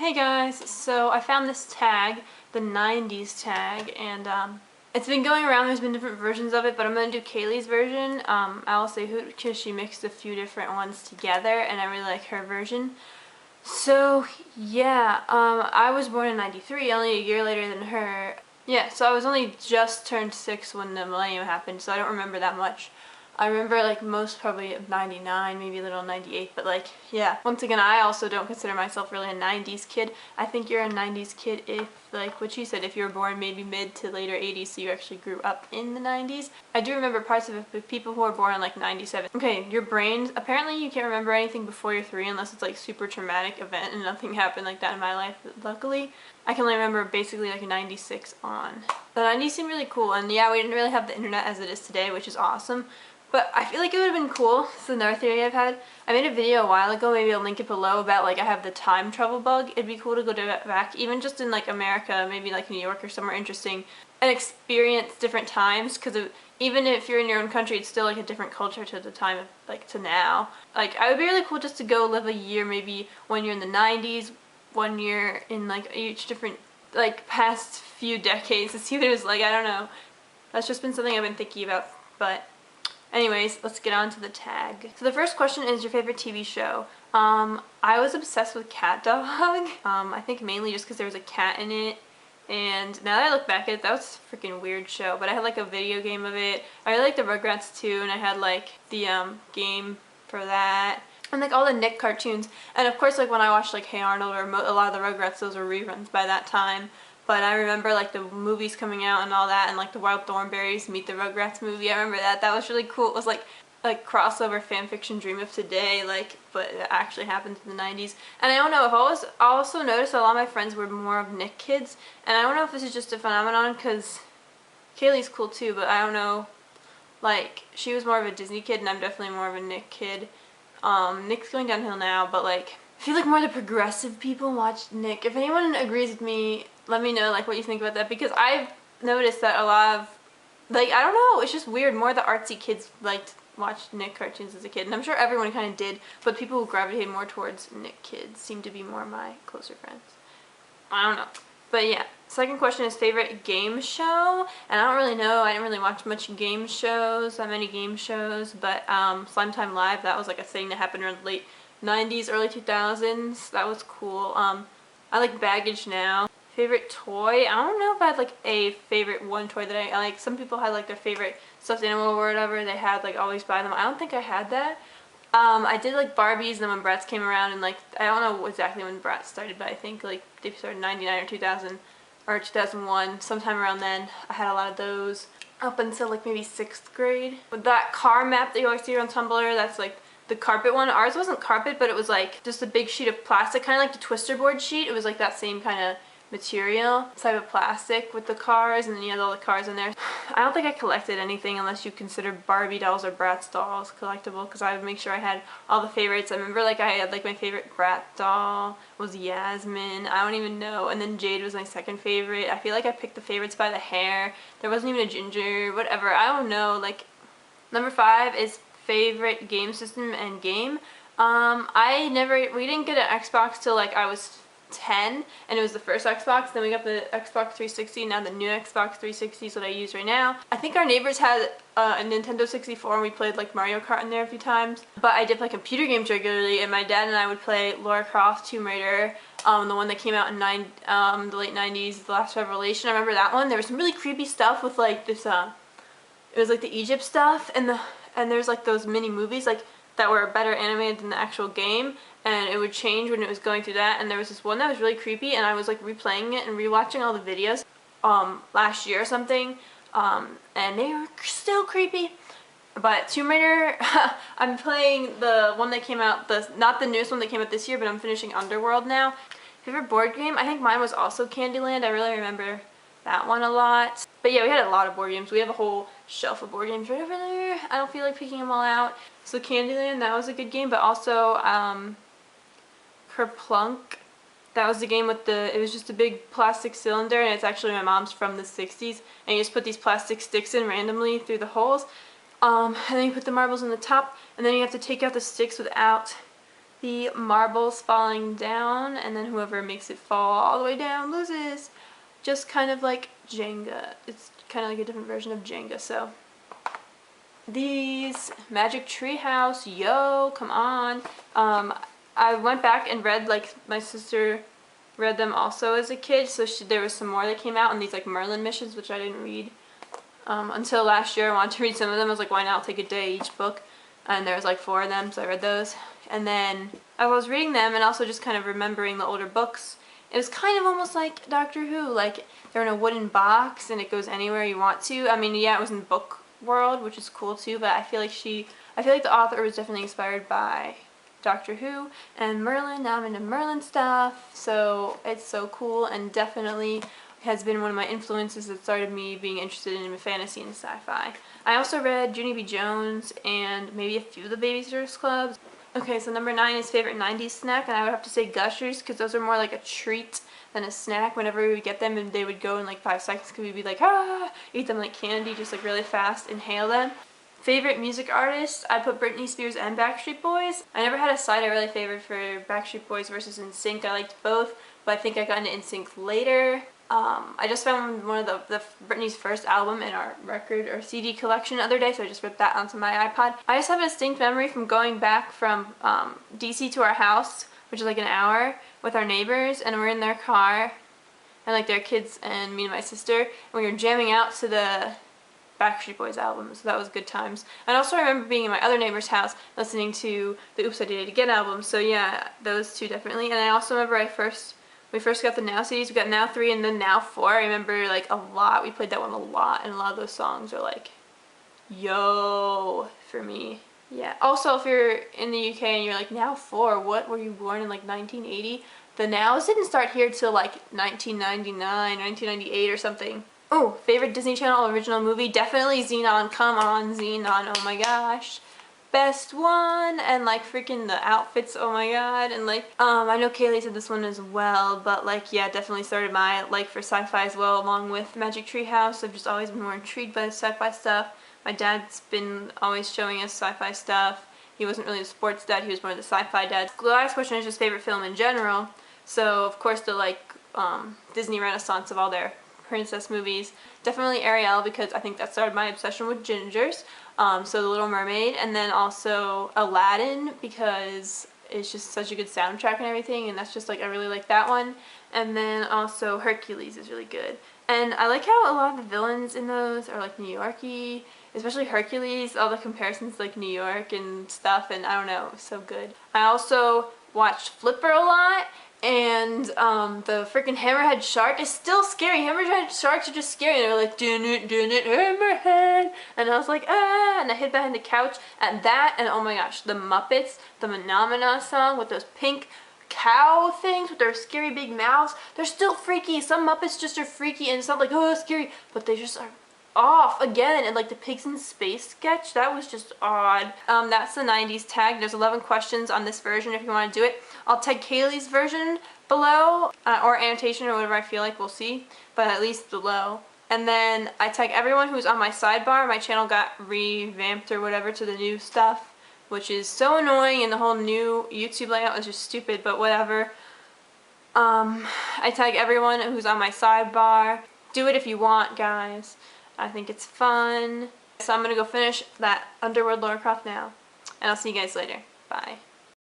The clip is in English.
Hey guys, so I found this tag, the 90s tag, and it's been going around. There's been different versions of it, but I'm going to do Kaylee's version. I will say who because she mixed a few different ones together, and I really like her version. So yeah, I was born in '93, only a year later than her. Yeah, so I was only just turned 6 when the millennium happened, so I don't remember that much. I remember like most probably 99, maybe a little 98, but like, yeah. Once again, I also don't consider myself really a 90s kid. I think you're a 90s kid if, like what she said, if you were born maybe mid to later 80s, so you actually grew up in the 90s. I do remember parts of it, but people who are born in like 97. Okay, your brains, apparently you can't remember anything before you're 3 unless it's like super traumatic event, and nothing happened like that in my life, luckily. I can only remember basically like 96 on. The 90s seemed really cool, and yeah, we didn't really have the internet as it is today, which is awesome. But I feel like it would have been cool. This is another theory I've had. I made a video a while ago, maybe I'll link it below, about like I have the time travel bug. It'd be cool to go back, even just in like America, maybe like New York or somewhere interesting, and experience different times, because even if you're in your own country, it's still like a different culture to the time of, like, to now. Like, I would be really cool just to go live a year, maybe 1 year in the 90s, 1 year in like each different, like, past few decades to see what it was like. I don't know. That's just been something I've been thinking about, but anyways, let's get on to the tag. So the first question is your favorite TV show. I was obsessed with Cat Dog. I think mainly just because there was a cat in it. And now that I look back at it, that was a freaking weird show. But I had like a video game of it. I really liked the Rugrats too, and I had like the game for that. And like all the Nick cartoons. And of course, like when I watched like Hey Arnold or a lot of the Rugrats, those were reruns by that time. But I remember like the movies coming out and all that, and like the Wild Thornberrys Meet the Rugrats movie. I remember that. That was really cool. It was like crossover fanfiction dream of today, like, but it actually happened in the 90s. And I don't know, I also noticed a lot of my friends were more of Nick kids, and I don't know if this is just a phenomenon because Kaylee's cool too, but I don't know, like, she was more of a Disney kid and I'm definitely more of a Nick kid. Nick's going downhill now, but like, I feel like more the progressive people watched Nick. If anyone agrees with me, let me know like what you think about that, because I've noticed that a lot of, like, I don't know, it's just weird, more the artsy kids liked watched Nick cartoons as a kid, and I'm sure everyone kind of did, but people who gravitated more towards Nick kids seem to be more my closer friends. I don't know. But yeah, second question is favorite game show, and I don't really know, I didn't really watch much game shows, that many game shows, but Slime Time Live, that was like a thing that happened around the late 90s, early 2000s, that was cool. I like Baggage Now. Favorite toy? I don't know if I had like a favorite one toy that I like. Some people had like their favorite stuffed animal or whatever they had, like always buy them. I don't think I had that. I did like Barbies, and then when Bratz came around, and like I don't know exactly when Bratz started, but I think like they started in 99 or 2000 or 2001, sometime around then. I had a lot of those up until like maybe 6th grade. With that car map that you always see on Tumblr, that's like the carpet one. Ours wasn't carpet, but it was like just a big sheet of plastic, kind of like the Twister board sheet. It was like that same kind of material, type of plastic with the cars, and then you had all the cars in there. I don't think I collected anything unless you consider Barbie dolls or Bratz dolls collectible, because I would make sure I had all the favorites. I remember like I had like my favorite Brat doll was Yasmin. I don't even know. And then Jade was my second favorite. I feel like I picked the favorites by the hair. There wasn't even a ginger, whatever. I don't know. Like, number 5 is favorite game system and game. We didn't get an Xbox till like I was 10, and it was the first Xbox. Then we got the Xbox 360, now the new Xbox 360 is what I use right now. I think our neighbors had a Nintendo 64, and we played like Mario Kart in there a few times. But I did play computer games regularly, and my dad and I would play Lara Croft Tomb Raider, the one that came out in the late 90s, The Last Revelation. I remember that one. There was some really creepy stuff with like this, it was like the Egypt stuff, and there's like those mini movies like that were better animated than the actual game, and it would change when it was going through that. And there was this one that was really creepy, and I was like replaying it and rewatching all the videos last year or something, and they were still creepy. But Tomb Raider, I'm playing the one that came out, not the newest one that came out this year, but I'm finishing Underworld now. Favorite board game? I think mine was also Candyland. I really remember that one a lot. But yeah, we had a lot of board games. We have a whole shelf of board games right over there. I don't feel like picking them all out. So Candyland, that was a good game, but also Kerplunk. That was the game with it was just a big plastic cylinder, and it's actually my mom's from the 60s, and you just put these plastic sticks in randomly through the holes, and then you put the marbles in the top, and then you have to take out the sticks without the marbles falling down, and then whoever makes it fall all the way down loses. Just kind of like Jenga. It's kind of like a different version of Jenga. So these Magic Treehouse, yo, come on. I went back and read, like, my sister read them also as a kid, so there was some more that came out, and these like Merlin missions, which I didn't read until last year. I wanted to read some of them. I was like, why not? I'll take a day each book, and there was like 4 of them, so I read those. And then I was reading them and also just kind of remembering the older books. It was kind of almost like Doctor Who, like they're in a wooden box and it goes anywhere you want to. I mean, yeah, it was in book world, which is cool too, but I feel like the author was definitely inspired by Doctor Who and Merlin. Now I'm into Merlin stuff, so it's so cool, and definitely has been one of my influences that started me being interested in fantasy and sci-fi. I also read Junie B. Jones and maybe a few of the Babysitters Clubs. Okay, so number 9 is favorite 90s snack, and I would have to say Gushers, because those are more like a treat than a snack. Whenever we would get them, and they would go in like 5 seconds, because we'd be like, ah, eat them like candy, just like really fast, inhale them. Favorite music artist, I put Britney Spears and Backstreet Boys. I never had a side I really favored for Backstreet Boys versus NSYNC. I liked both, but I think I got into NSYNC later. I just found one of the Britney's first album in our record or CD collection the other day, so I just ripped that onto my iPod. I just have a distinct memory from going back from DC to our house, which is like an hour, with our neighbors, and we're in their car, and like their kids and me and my sister, and we were jamming out to the Backstreet Boys album, so that was good times. And I also remember being in my other neighbor's house listening to the Oops, I Did It Again album, so yeah, those two definitely. And I also remember we first got the Now CDs, we got Now 3 and then Now 4. I remember like a lot, we played that one a lot, and a lot of those songs are like, yo, for me. Yeah. Also, if you're in the UK and you're like, Now 4, what, were you born in like 1980? The Nows didn't start here till like 1999, 1998 or something. Oh, favorite Disney Channel original movie? Definitely Xenon. Come on, Xenon. Oh my gosh. Best one. And like freaking the outfits. Oh my god. And like, I know Kaylee said this one as well, but like, yeah, definitely started my like for sci-fi as well, along with Magic Treehouse. I've just always been more intrigued by the sci-fi stuff. My dad's been always showing us sci-fi stuff. He wasn't really a sports dad, he was more the sci-fi dad. The last question is just favorite film in general. So of course the like Disney Renaissance of all their princess movies. Definitely Ariel, because I think that started my obsession with gingers. So The Little Mermaid, and then also Aladdin, because it's just such a good soundtrack and everything, and that's just like, I really like that one. And then also Hercules is really good. And I like how a lot of the villains in those are like New York-y, especially Hercules, all the comparisons to like New York and stuff, and I don't know, so good. I also watched Flipper a lot, and the freaking hammerhead shark is still scary. Hammerhead sharks are just scary. They're like, dun it, hammerhead. And I was like, ah, and I hid behind the couch at that, and oh my gosh, the Muppets, the Phenomena song with those pink cow things with their scary big mouths, they're still freaky. Some Muppets just are freaky, and it's not like, oh, scary, but they just are off again. And like the pigs in space sketch, that was just odd. That's the 90s tag. There's 11 questions on this version if you want to do it. I'll tag Kaylee's version below, or annotation, or whatever I feel like, we'll see, but at least below. And then I tag everyone who's on my sidebar. My channel got revamped or whatever to the new stuff, which is so annoying, and the whole new YouTube layout is just stupid, but whatever. I tag everyone who's on my sidebar. Do it if you want, guys. I think it's fun. So I'm gonna go finish that Underworld Lara Croft now, and I'll see you guys later. Bye.